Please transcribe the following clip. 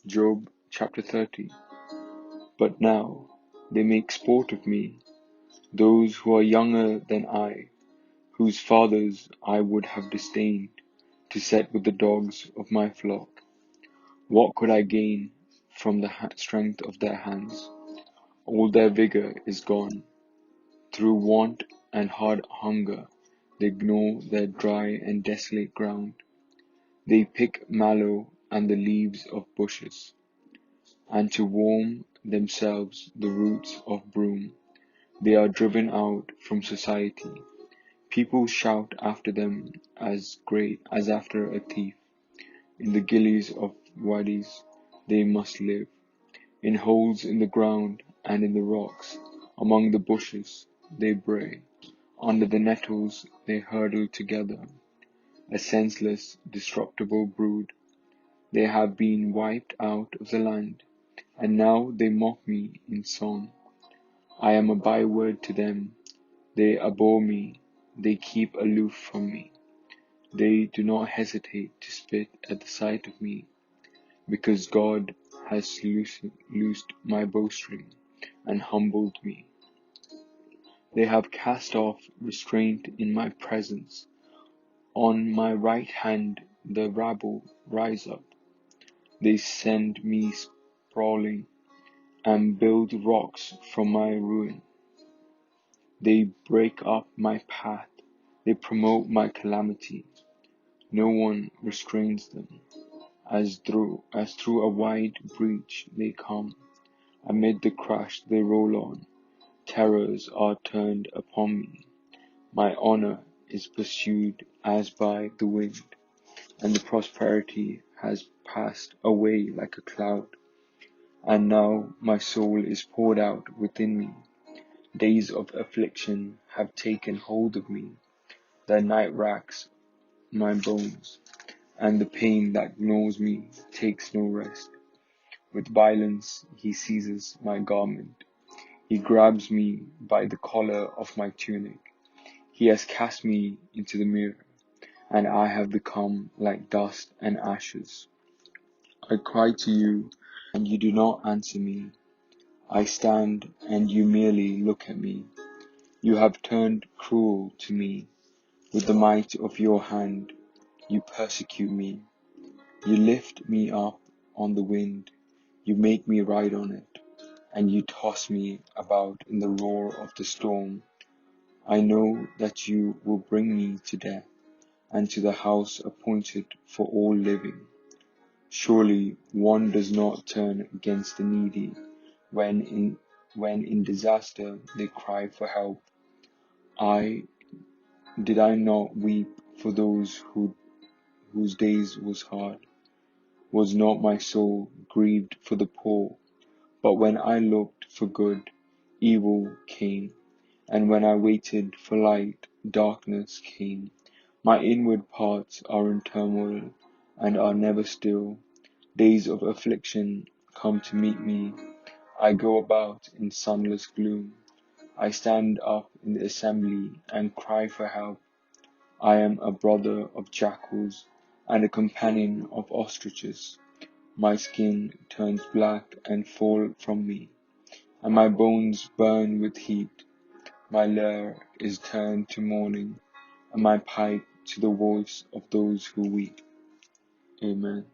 Job chapter 30. But now they make sport of me, those who are younger than I, whose fathers I would have disdained to set with the dogs of my flock. What could I gain from the strength of their hands? All their vigor is gone. Through want and hard hunger they gnaw their dry and desolate ground. They pick mallow and the leaves of bushes, and to warm themselves the roots of broom. They are driven out from society. People shout after them as after a thief. In the gillies of wadis they must live, in holes in the ground and in the rocks, among the bushes they bray, under the nettles they hurtle together, a senseless, disreputable brood. They have been wiped out of the land, and now they mock me in song. I am a byword to them. They abhor me, they keep aloof from me. They do not hesitate to spit at the sight of me, because God has loosed my bowstring and humbled me. They have cast off restraint in my presence. On my right hand the rabble rise up. They send me sprawling and build rocks from my ruin. They break up my path. They promote my calamity. No one restrains them. As through a wide breach they come. Amid the crash they roll on. Terrors are turned upon me. My honor is pursued as by the wind, and the prosperity has passed away like a cloud. And now my soul is poured out within me. Days of affliction have taken hold of me. The night racks my bones, and the pain that gnaws me takes no rest. With violence he seizes my garment. He grabs me by the collar of my tunic. He has cast me into the mirror, and I have become like dust and ashes. I cry to you, and you do not answer me. I stand, and you merely look at me. You have turned cruel to me. With the might of your hand, you persecute me. You lift me up on the wind. You make me ride on it, and you toss me about in the roar of the storm. I know that you will bring me to death, and to the house appointed for all living. Surely one does not turn against the needy when in disaster they cry for help. Did I not weep for those whose days was hard? Was not my soul grieved for the poor? But when I looked for good, evil came, and when I waited for light, darkness came. My inward parts are in turmoil, and are never still. Days of affliction come to meet me. I go about in sunless gloom. I stand up in the assembly and cry for help. I am a brother of jackals and a companion of ostriches. My skin turns black and fall from me, and my bones burn with heat. My lyre is turned to mourning, and my pipe to the voice of those who weep. Amen.